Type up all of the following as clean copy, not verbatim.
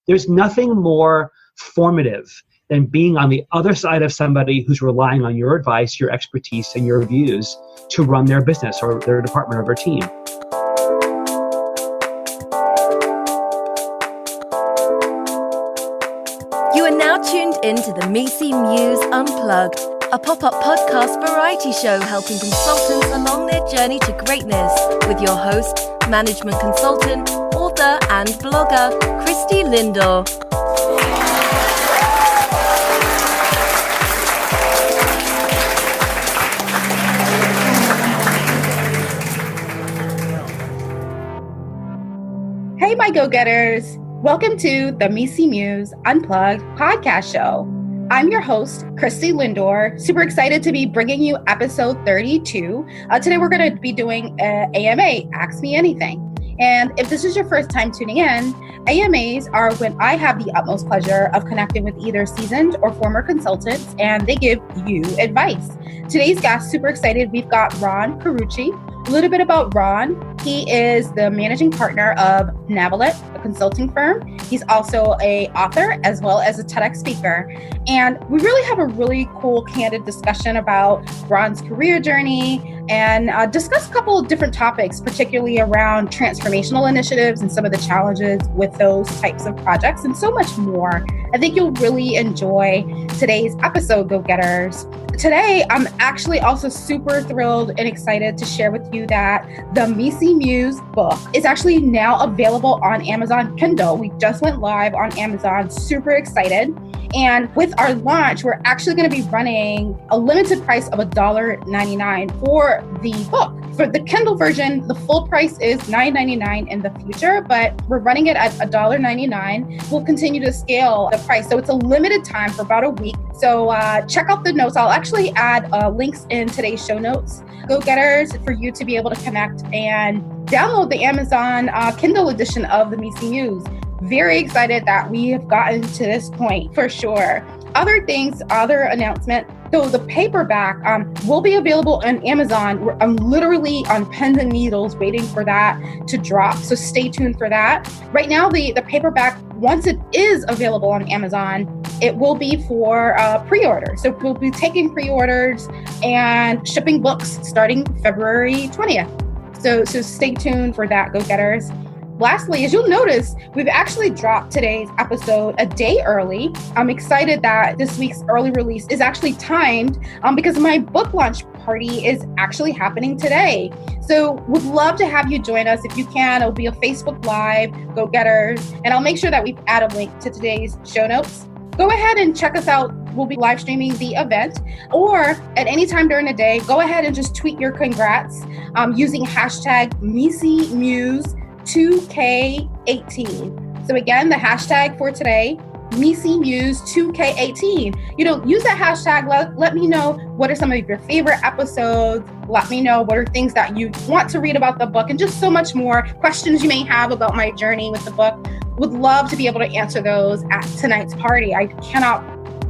There's nothing more formative than being on the other side of somebody who's relying on your advice, your expertise, and your views to run their business or their department or their team. You are now tuned into the Misi Muse Unplugged, a pop-up podcast variety show helping consultants along their journey to greatness with your host, management consultant, author, and blogger, Christy Lindor. Hey, my go-getters. Welcome to the Misi Muse Unplugged podcast show. I'm your host, Christy Lindor. Super excited to be bringing you episode 32. Today, we're going to be doing AMA, Ask Me Anything. And if this is your first time tuning in, AMAs are when I have the utmost pleasure of connecting with either seasoned or former consultants, and they give you advice. Today's guest, super excited. We've got Ron Carucci. A little bit about Ron. He is the managing partner of Navalent, a consulting firm. He's also an author as well as a TEDx speaker. And we really have a really cool, candid discussion about Ron's career journey and discuss a couple of different topics, particularly around transformational initiatives and some of the challenges with those types of projects and so much more. I think you'll really enjoy today's episode, Go-Getters. Today, I'm actually also super thrilled and excited to share with you that the Misi Muse book is actually now available on Amazon Kindle. We just went live on Amazon, super excited. And with our launch, we're actually going to be running a limited price of $1.99 for the book. For the Kindle version, the full price is $9.99 in the future, but we're running it at $1.99. We'll continue to scale the price. So it's a limited time for about a week. So check out the notes. I'll actually add links in today's show notes. Go-getters, for you to be able to connect and download the Amazon Kindle edition of the Misi Muse. Very excited that we have gotten to this point for sure. Other things, other announcement. So the paperback will be available on Amazon. I'm literally on pins and needles waiting for that to drop. So stay tuned for that. Right now, the paperback, once it is available on Amazon, it will be for pre-order. So we'll be taking pre-orders and shipping books starting February 20th. So stay tuned for that, go-getters. Lastly, as you'll notice, we've actually dropped today's episode a day early. I'm excited that this week's early release is actually timed because my book launch party is actually happening today. So would love to have you join us if you can. It'll be a Facebook Live, go-getters, and I'll make sure that we add a link to today's show notes. Go ahead and check us out. We'll be live streaming the event, or at any time during the day, go ahead and just tweet your congrats using hashtag MisiMuse2K18. So again, the hashtag for today, MisiMuse2K18. Use that hashtag. Let me know what are some of your favorite episodes. Let me know what are things that you want to read about the book and just so much more. Questions you may have about my journey with the book. Would love to be able to answer those at tonight's party. I cannot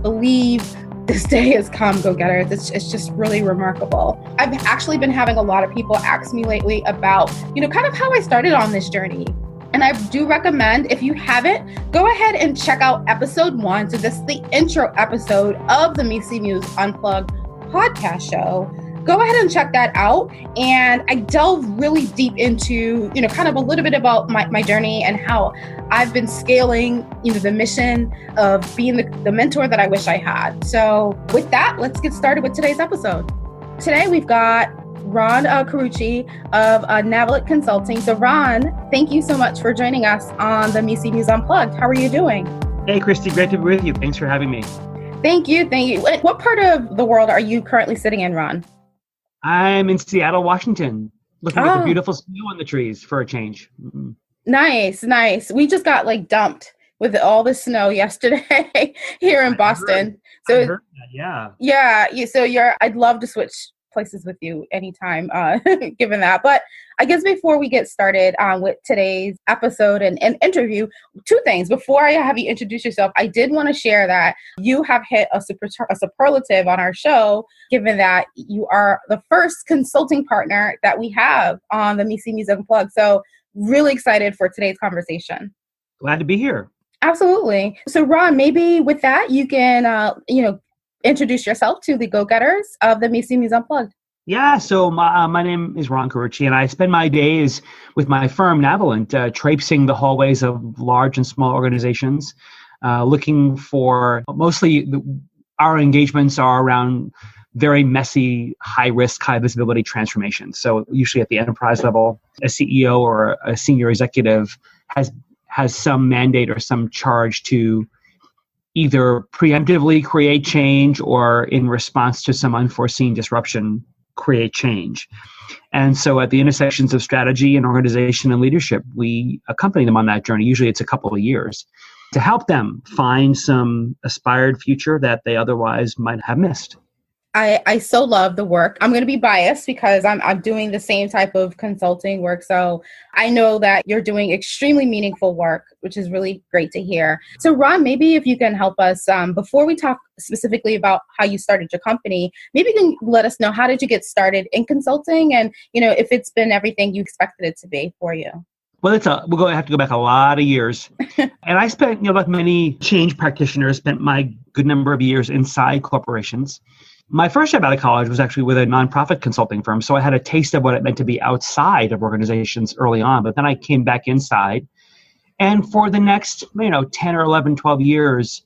believe this day has come, go-getters. It's just really remarkable. I've actually been having a lot of people ask me lately about, kind of how I started on this journey. And I do recommend, if you haven't, go ahead and check out episode 1. So this is the intro episode of the Misi Muse Unplugged podcast show. Go ahead and check that out. And I delve really deep into, kind of a little bit about my journey and how I've been scaling, the mission of being the mentor that I wish I had. So with that, let's get started with today's episode. Today, we've got Ron Carucci of Navalent Consulting. So Ron, thank you so much for joining us on the Misi Muse Unplugged. How are you doing? Hey, Christy, great to be with you. Thanks for having me. Thank you. What part of the world are you currently sitting in, Ron? I'm in Seattle, Washington, looking at the beautiful snow on the trees for a change. Mm-hmm. Nice. We just got dumped with all the snow yesterday here in Boston. I heard that, yeah. So I'd love to switch places with you anytime, given that. But I guess before we get started with today's episode and interview, two things. Before I have you introduce yourself, I did want to share that you have hit a superlative on our show, given that you are the first consulting partner that we have on the Misi Muse Unplugged. So really excited for today's conversation. Glad to be here. Absolutely. So Ron, maybe with that, you can, introduce yourself to the go-getters of the Macy Muse Unplugged. Yeah, so my name is Ron Carucci, and I spend my days with my firm, Navalent, traipsing the hallways of large and small organizations, looking for our engagements are around very messy, high-risk, high-visibility transformations. So usually at the enterprise level, a CEO or a senior executive has some mandate or some charge to either preemptively create change or in response to some unforeseen disruption, create change. And so at the intersections of strategy and organization and leadership, we accompany them on that journey. Usually it's a couple of years to help them find some aspired future that they otherwise might have missed. I so love the work. I'm going to be biased because I'm doing the same type of consulting work. So I know that you're doing extremely meaningful work, which is really great to hear. So Ron, maybe if you can help us, before we talk specifically about how you started your company, maybe you can let us know, how did you get started in consulting, and if it's been everything you expected it to be for you? Well, we're going to have to go back a lot of years. And I spent, like many change practitioners, spent my good number of years inside corporations. My first job out of college was actually with a nonprofit consulting firm. So I had a taste of what it meant to be outside of organizations early on. But then I came back inside. And for the next, 10 or 11, 12 years,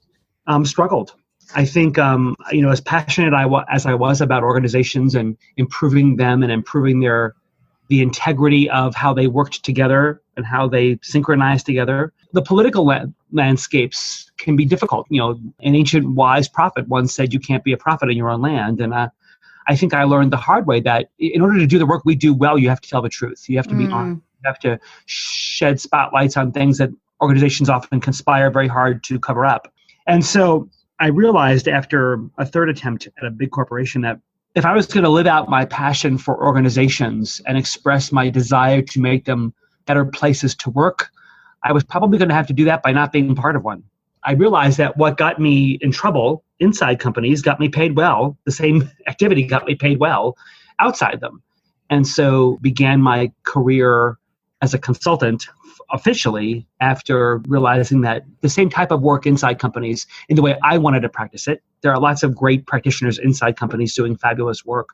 struggled. I think, as passionate as I was about organizations and improving them and improving the integrity of how they worked together and how they synchronized together, the political landscapes can be difficult. An ancient wise prophet once said, you can't be a prophet in your own land. And I think I learned the hard way that in order to do the work we do well, you have to tell the truth. You have to be honest. You have to shed spotlights on things that organizations often conspire very hard to cover up. And so I realized after a third attempt at a big corporation that if I was going to live out my passion for organizations and express my desire to make them better places to work, I was probably going to have to do that by not being part of one. I realized that what got me in trouble inside companies got me paid well. The same activity got me paid well outside them. And so began my career as a consultant officially after realizing that the same type of work inside companies in the way I wanted to practice it. There are lots of great practitioners inside companies doing fabulous work.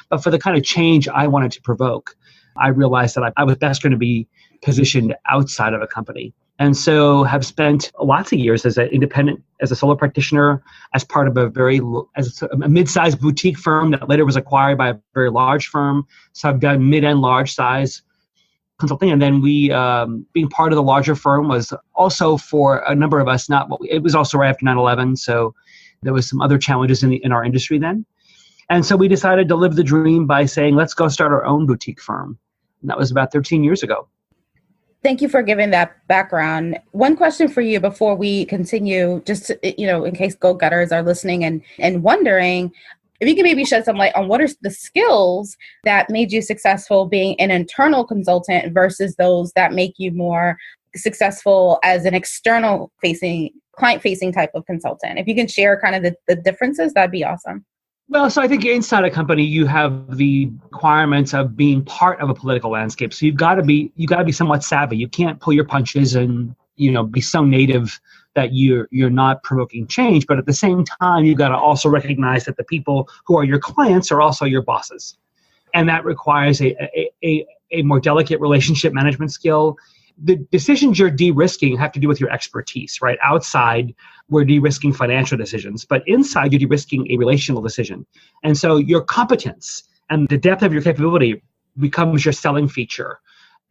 But for the kind of change I wanted to provoke, I realized that I was best going to be positioned outside of a company. And so have spent lots of years as an independent, as a solo practitioner, as part of a mid-sized boutique firm that later was acquired by a very large firm. So I've done mid and large size consulting. And then we, being part of the larger firm was also for a number of us, it was also right after 9/11. So there was some other challenges in our industry then. And so we decided to live the dream by saying, let's go start our own boutique firm. And that was about 13 years ago. Thank you for giving that background. One question for you before we continue, just, in case go-getters are listening and wondering, if you can maybe shed some light on what are the skills that made you successful being an internal consultant versus those that make you more successful as an external facing, client-facing type of consultant. If you can share kind of the differences, that'd be awesome. Well, so I think inside a company, you have the requirements of being part of a political landscape. So you've got to be somewhat savvy. You can't pull your punches and, be so native that you're not provoking change. But at the same time, you've got to also recognize that the people who are your clients are also your bosses. And that requires a more delicate relationship management skill. The decisions you're de-risking have to do with your expertise, right? Outside, we're de-risking financial decisions, but inside, you're de-risking a relational decision. And so your competence and the depth of your capability becomes your selling feature.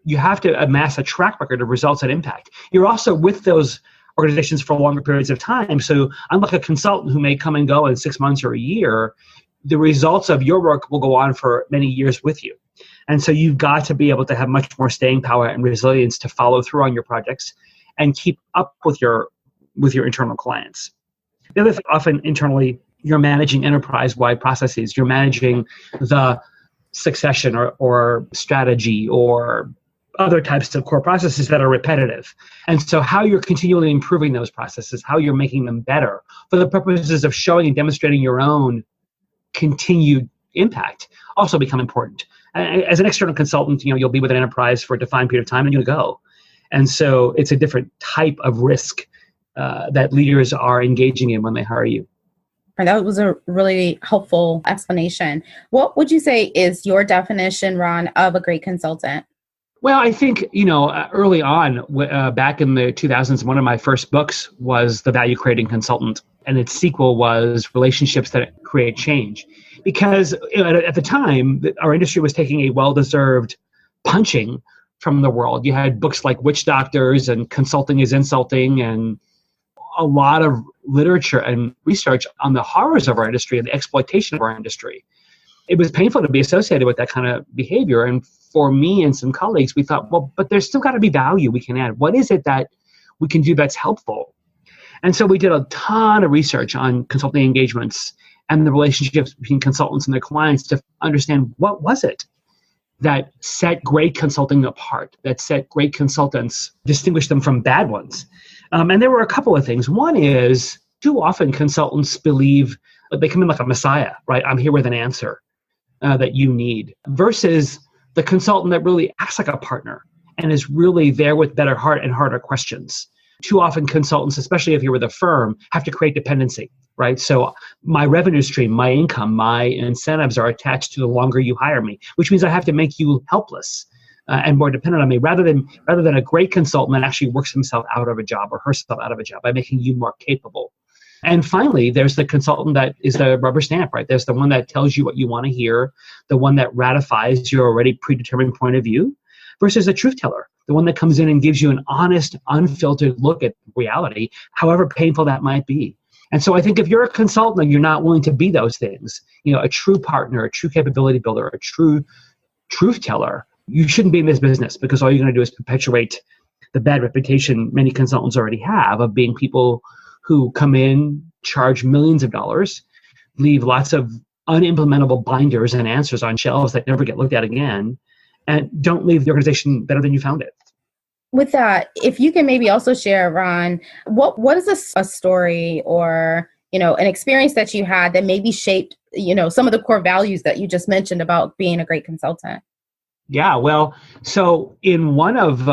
You have to amass a track record of results and impact. You're also with those organizations for longer periods of time. So unlike a consultant who may come and go in 6 months or a year, the results of your work will go on for many years with you. And so you've got to be able to have much more staying power and resilience to follow through on your projects and keep up with your internal clients. The other thing, often internally, you're managing enterprise-wide processes. You're managing the succession or strategy or other types of core processes that are repetitive. And so how you're continually improving those processes, how you're making them better for the purposes of showing and demonstrating your own continued impact also become important. As an external consultant, you'll be with an enterprise for a defined period of time and you'll go. And so it's a different type of risk that leaders are engaging in when they hire you. And that was a really helpful explanation. What would you say is your definition, Ron, of a great consultant? Well, I think, early on, back in the 2000s, one of my first books was The Value Creating Consultant, and its sequel was Relationships That Create Change. Because at the time, our industry was taking a well-deserved punching from the world. You had books like Witch Doctors and Consulting is Insulting, and a lot of literature and research on the horrors of our industry and the exploitation of our industry. It was painful to be associated with that kind of behavior. And for me and some colleagues, we thought, well, but there's still got to be value we can add. What is it that we can do that's helpful? And so we did a ton of research on consulting engagements and the relationships between consultants and their clients to understand what was it that set great consulting apart, that set great consultants, distinguished them from bad ones. And there were a couple of things. One is, too often consultants believe they come in like a messiah, right? I'm here with an answer that you need, versus the consultant that really acts like a partner and is really there with better heart and harder questions. Too often consultants, especially if you're with a firm, have to create dependency, right? So my revenue stream, my income, my incentives are attached to the longer you hire me, which means I have to make you helpless and more dependent on me, rather than a great consultant that actually works himself out of a job or herself out of a job by making you more capable. And finally, there's the consultant that is the rubber stamp, right? There's the one that tells you what you want to hear, the one that ratifies your already predetermined point of view, versus a truth teller, the one that comes in and gives you an honest, unfiltered look at reality, however painful that might be. And so I think if you're a consultant and you're not willing to be those things, a true partner, a true capability builder, a true truth teller, you shouldn't be in this business, because all you're going to do is perpetuate the bad reputation many consultants already have of being people who come in, charge millions of dollars, leave lots of unimplementable binders and answers on shelves that never get looked at again, and don't leave the organization better than you found it. With that, if you can maybe also share, Ron, what is a story or an experience that you had that maybe shaped some of the core values that you just mentioned about being a great consultant? Yeah, well, so in one of,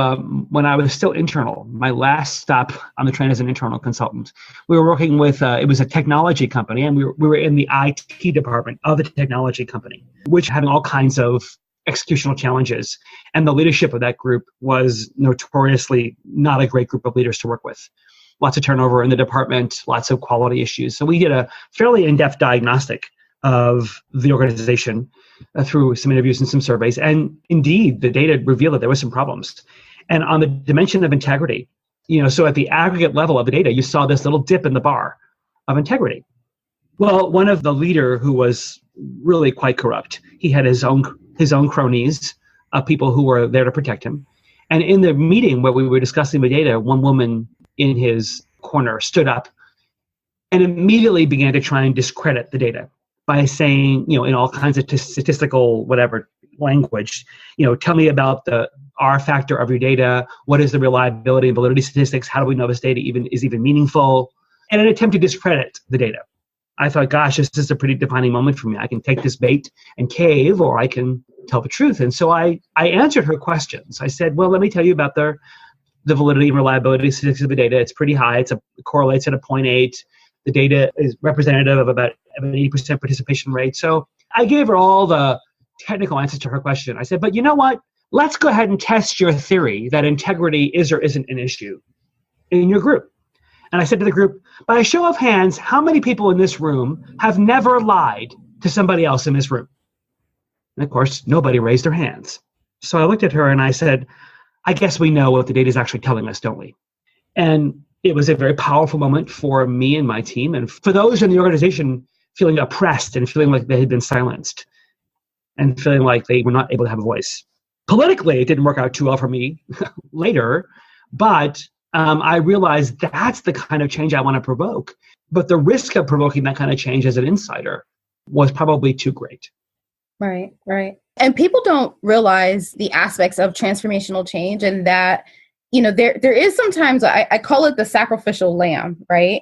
when I was still internal, my last stop on the train as an internal consultant, we were working with, it was a technology company, and we were in the IT department of the technology company, which having all kinds of executional challenges. And the leadership of that group was notoriously not a great group of leaders to work with. Lots of turnover in the department, lots of quality issues. So we did a fairly in-depth diagnostic of the organization through some interviews and some surveys. And indeed, the data revealed that there were some problems. And on the dimension of integrity, so at the aggregate level of the data, you saw this little dip in the bar of integrity. Well, one of the leader who was really quite corrupt, he had his own cronies, people who were there to protect him. And in the meeting where we were discussing the data, one woman in his corner stood up and immediately began to try and discredit the data by saying, in all kinds of statistical, whatever language, tell me about the R factor of your data. What is the reliability and validity statistics? How do we know this data is even meaningful? And an attempt to discredit the data. I thought, gosh, this is a pretty defining moment for me. I can take this bait and cave, or I can tell the truth. And so I answered her questions. I said, well, let me tell you about the validity and reliability statistics of the data. It's pretty high. It correlates at a 0.8. The data is representative of about an 80% participation rate. So I gave her all the technical answers to her question. I said, but you know what? Let's go ahead and test your theory that integrity is or isn't an issue in your group. And I said to the group, by a show of hands, how many people in this room have never lied to somebody else in this room? And of course, nobody raised their hands. So I looked at her and I said, I guess we know what the data is actually telling us, don't we? And it was a very powerful moment for me and my team, and for those in the organization feeling oppressed and feeling like they had been silenced and feeling like they were not able to have a voice. Politically, it didn't work out too well for me later, but I realized that's the kind of change I want to provoke. But the risk of provoking that kind of change as an insider was probably too great. Right, right. And people don't realize the aspects of transformational change, and that there is sometimes, I call it the sacrificial lamb, right?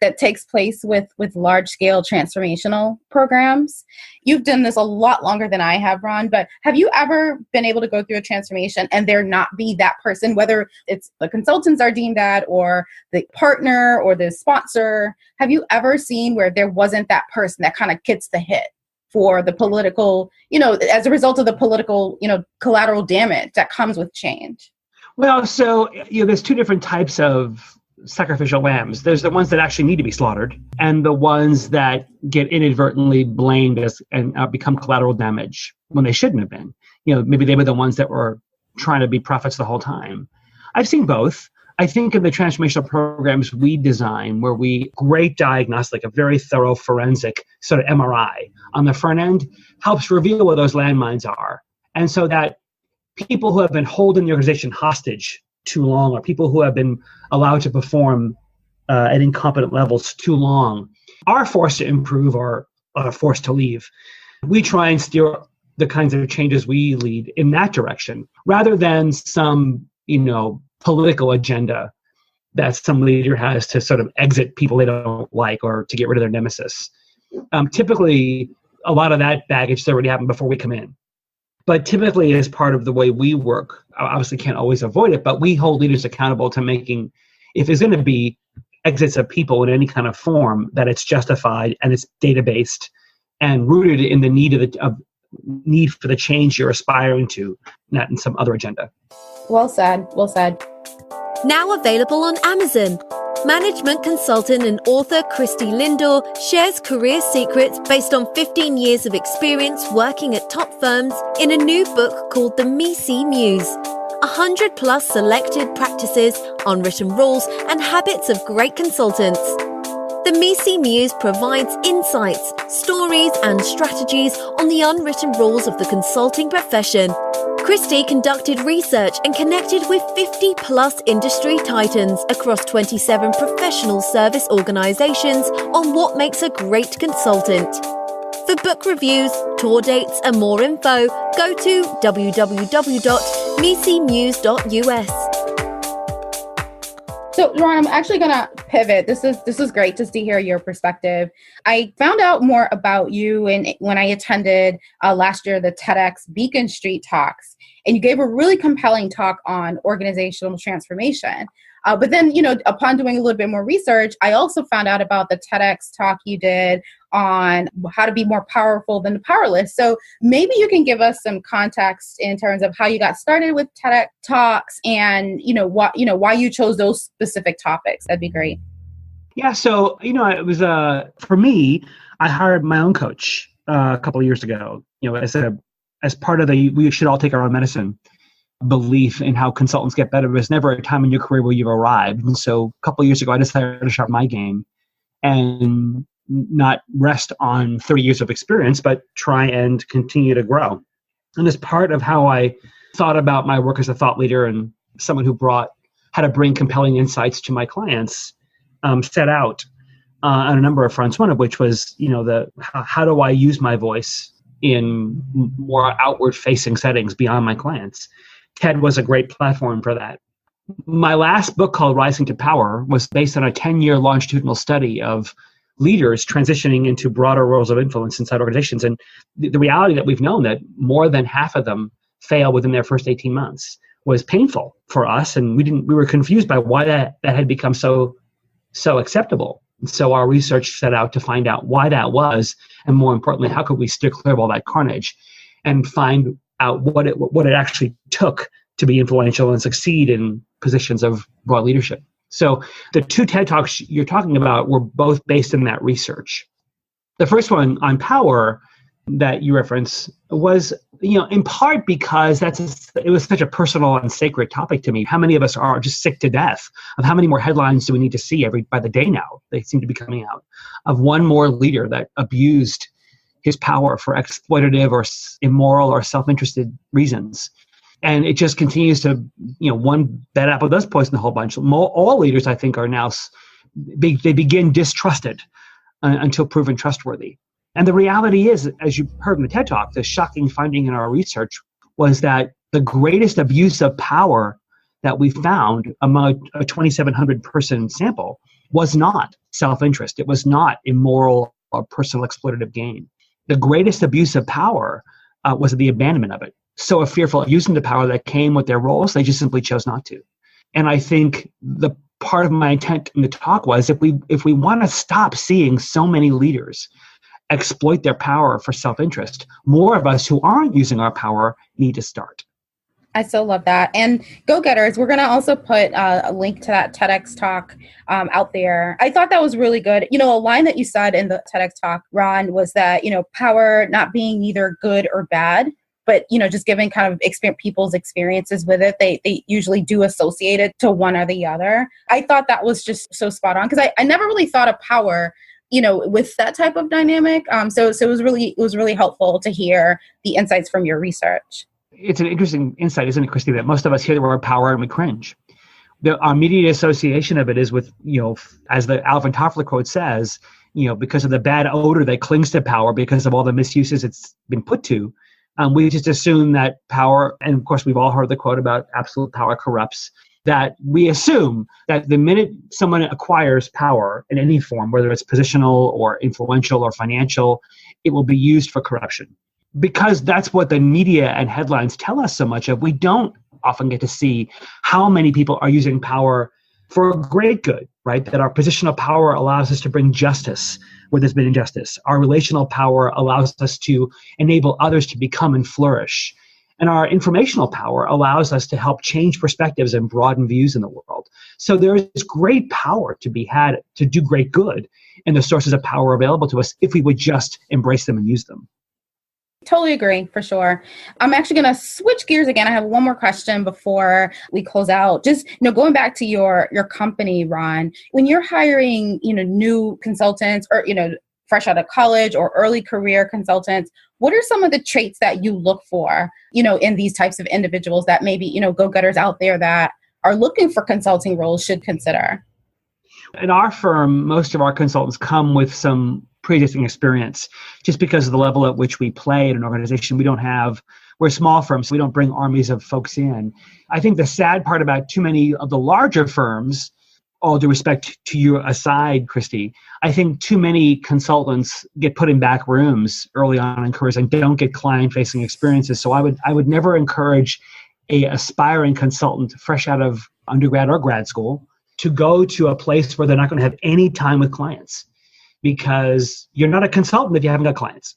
That takes place with large scale transformational programs. You've done this a lot longer than I have, Ron, but have you ever been able to go through a transformation and there not be that person, whether it's the consultants are deemed that or the partner or the sponsor? Have you ever seen where there wasn't that person that kind of gets the hit for the political, as a result of the political, collateral damage that comes with change? Well, so there's two different types of sacrificial lambs. There's the ones that actually need to be slaughtered, and the ones that get inadvertently blamed and become collateral damage when they shouldn't have been. Maybe they were the ones that were trying to be prophets the whole time. I've seen both. I think in the transformational programs we design, where we great diagnostic, a very thorough forensic sort of MRI on the front end, helps reveal where those landmines are, and so that people who have been holding the organization hostage too long, or people who have been allowed to perform at incompetent levels too long, are forced to improve or are forced to leave. We try and steer the kinds of changes we lead in that direction, rather than some, political agenda that some leader has to sort of exit people they don't like or to get rid of their nemesis. Typically, a lot of that baggage has already happened before we come in. But typically, as part of the way we work, obviously can't always avoid it, but we hold leaders accountable to making, if there's going to be exits of people in any kind of form, that it's justified and it's data-based and rooted in the need for the change you're aspiring to, not in some other agenda. Well said. Well said. Now available on Amazon. Management consultant and author Christy Lindor shares career secrets based on 15 years of experience working at top firms in a new book called The MECE Muse. 100 plus selected practices, unwritten rules, and habits of great consultants. The MECE Muse provides insights, stories, and strategies on the unwritten rules of the consulting profession. Christy conducted research and connected with 50 plus industry titans across 27 professional service organizations on what makes a great consultant. For book reviews, tour dates, and more info, go to www.mecemuse.us. So, Ron, I'm actually going to pivot. This is great just to hear your perspective. I found out more about you when I attended last year the TEDx Beacon Street Talks, and you gave a really compelling talk on organizational transformation. But then, upon doing a little bit more research, I also found out about the TEDx talk you did on how to be more powerful than the powerless. So maybe you can give us some context in terms of how you got started with TEDx talks and, why you chose those specific topics. That'd be great. Yeah. So, it was, for me, I hired my own coach a couple of years ago, as part of the we should all take our own medicine belief in how consultants get better. There's never a time in your career where you've arrived. And so a couple of years ago, I decided to sharpen my game and not rest on 30 years of experience, but try and continue to grow. And as part of how I thought about my work as a thought leader and someone who how to bring compelling insights to my clients, set out on a number of fronts, one of which was, how do I use my voice in more outward-facing settings beyond my clients? TED was a great platform for that. My last book, called Rising to Power, was based on a 10-year longitudinal study of leaders transitioning into broader roles of influence inside organizations. And the reality that we've known that more than half of them fail within their first 18 months was painful for us. And we were confused by why that had become so acceptable. And so our research set out to find out why that was, and more importantly, how could we steer clear of all that carnage and find out what it actually took to be influential and succeed in positions of broad leadership. So the two TED Talks you're talking about were both based in that research. The first one on power that you reference was, in part because it was such a personal and sacred topic to me. How many of us are just sick to death of how many more headlines do we need to see by the day now? They seem to be coming out of one more leader that abused his power for exploitative or immoral or self-interested reasons. And it just continues to, one bad apple does poison the whole bunch. All leaders, I think, are now, they begin distrusted until proven trustworthy. And the reality is, as you heard in the TED Talk, the shocking finding in our research was that the greatest abuse of power that we found among a 2,700 person sample was not self-interest. It was not immoral or personal exploitative gain. The greatest abuse of power was the abandonment of it. So fearful of using the power that came with their roles, they just simply chose not to. And I think the part of my intent in the talk was if we want to stop seeing so many leaders exploit their power for self-interest, more of us who aren't using our power need to start. I so love that. And go-getters, we're going to also put a link to that TEDx talk out there. I thought that was really good. A line that you said in the TEDx talk, Ron, was that, power not being either good or bad, but, just giving kind of people's experiences with it, they usually do associate it to one or the other. I thought that was just so spot on because I never really thought of power, with that type of dynamic. So it was really helpful to hear the insights from your research. It's an interesting insight, isn't it, Christy, that most of us hear the word power and we cringe. Our immediate association of it is with, as the Alvin Toffler quote says, because of the bad odor that clings to power because of all the misuses it's been put to. We just assume that power, and of course we've all heard the quote about absolute power corrupts, that we assume that the minute someone acquires power in any form, whether it's positional or influential or financial, it will be used for corruption. Because that's what the media and headlines tell us so much of, we don't often get to see how many people are using power for great good, right? That our positional power allows us to bring justice where there's been injustice. Our relational power allows us to enable others to become and flourish. And our informational power allows us to help change perspectives and broaden views in the world. So there is great power to be had to do great good in the sources of power available to us if we would just embrace them and use them. Totally agree, for sure. I'm actually going to switch gears again. I have one more question before we close out. Just, going back to your company, Ron, when you're hiring, new consultants or, fresh out of college or early career consultants, what are some of the traits that you look for, in these types of individuals that maybe, go-getters out there that are looking for consulting roles should consider? In our firm, most of our consultants come with some pre-existing experience just because of the level at which we play in an organization. We're a small firm, so we don't bring armies of folks in. I think the sad part about too many of the larger firms, all due respect to you aside, Christy, I think too many consultants get put in back rooms early on in careers and don't get client-facing experiences. So I would never encourage a aspiring consultant fresh out of undergrad or grad school to go to a place where they're not going to have any time with clients, because you're not a consultant if you haven't got clients.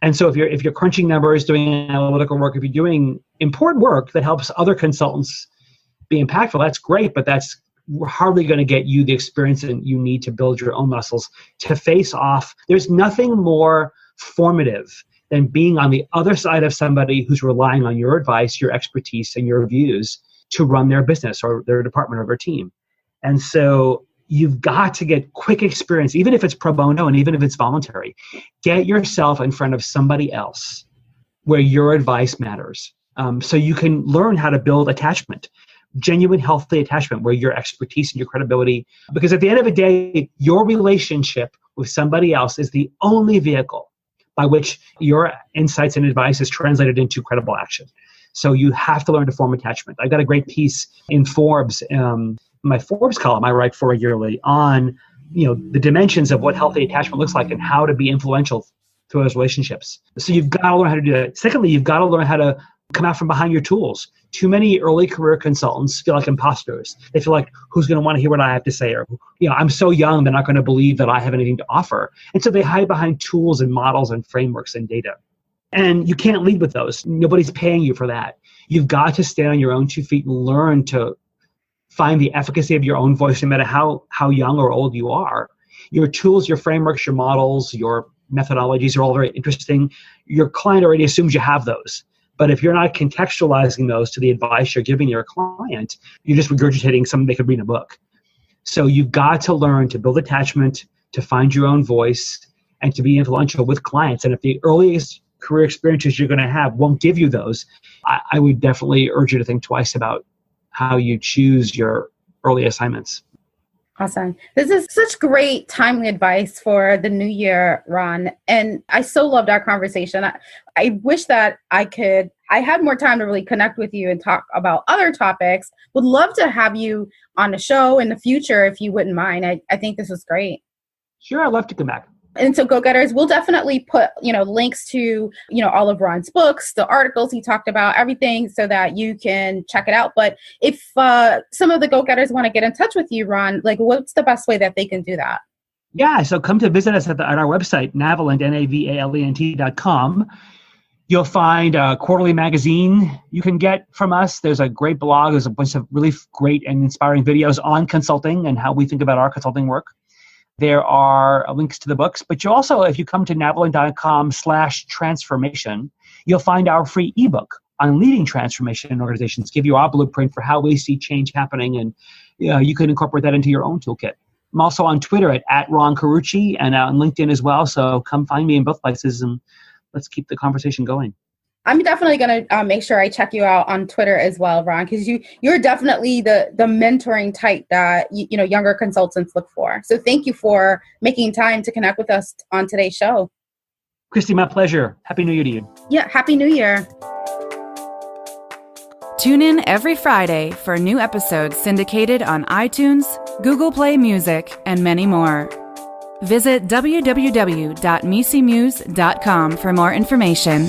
And so if you're crunching numbers, doing analytical work, if you're doing important work that helps other consultants be impactful, that's great, but that's hardly going to get you the experience that you need to build your own muscles to face off. There's nothing more formative than being on the other side of somebody who's relying on your advice, your expertise, and your views to run their business or their department or their team. And so you've got to get quick experience, even if it's pro bono and even if it's voluntary. Get yourself in front of somebody else where your advice matters. So you can learn how to build attachment, genuine, healthy attachment where your expertise and your credibility, because at the end of the day, your relationship with somebody else is the only vehicle by which your insights and advice is translated into credible action. So you have to learn to form attachment. I got a great piece in Forbes, my Forbes column I write for regularly on, the dimensions of what healthy attachment looks like and how to be influential through those relationships. So you've got to learn how to do that. Secondly, you've got to learn how to come out from behind your tools. Too many early career consultants feel like imposters. They feel like, who's going to want to hear what I have to say? Or, I'm so young, they're not going to believe that I have anything to offer. And so they hide behind tools and models and frameworks and data. And you can't lead with those. Nobody's paying you for that. You've got to stand on your own 2 feet and learn to find the efficacy of your own voice, no matter how young or old you are. Your tools, your frameworks, your models, your methodologies are all very interesting. Your client already assumes you have those. But if you're not contextualizing those to the advice you're giving your client, you're just regurgitating something they could read in a book. So you've got to learn to build attachment, to find your own voice, and to be influential with clients. And if the earliest career experiences you're going to have won't give you those, I would definitely urge you to think twice about how you choose your early assignments. Awesome. This is such great, timely advice for the new year, Ron. And I so loved our conversation. I wish that I could I had more time to really connect with you and talk about other topics. Would love to have you on the show in the future if you wouldn't mind. I think this was great. Sure, I'd love to come back. And so go-getters, we'll definitely put, links to, all of Ron's books, the articles he talked about, everything so that you can check it out. But if some of the go-getters want to get in touch with you, Ron, like what's the best way that they can do that? Yeah, so come to visit us at our website, Navalent, Navalent.com. You'll find a quarterly magazine you can get from us. There's a great blog. There's a bunch of really great and inspiring videos on consulting and how we think about our consulting work. There are links to the books, but you also, if you come to navalent.com/transformation, you'll find our free ebook on leading transformation in organizations, give you our blueprint for how we see change happening, and you can incorporate that into your own toolkit. I'm also on Twitter at Ron Carucci and on LinkedIn as well, so come find me in both places and let's keep the conversation going. I'm definitely going to make sure I check you out on Twitter as well, Ron, because you're definitely the mentoring type that younger consultants look for. So thank you for making time to connect with us on today's show. Christy, my pleasure. Happy New Year to you. Yeah, Happy New Year. Tune in every Friday for new episodes syndicated on iTunes, Google Play Music, and many more. Visit www.mecmuse.com for more information.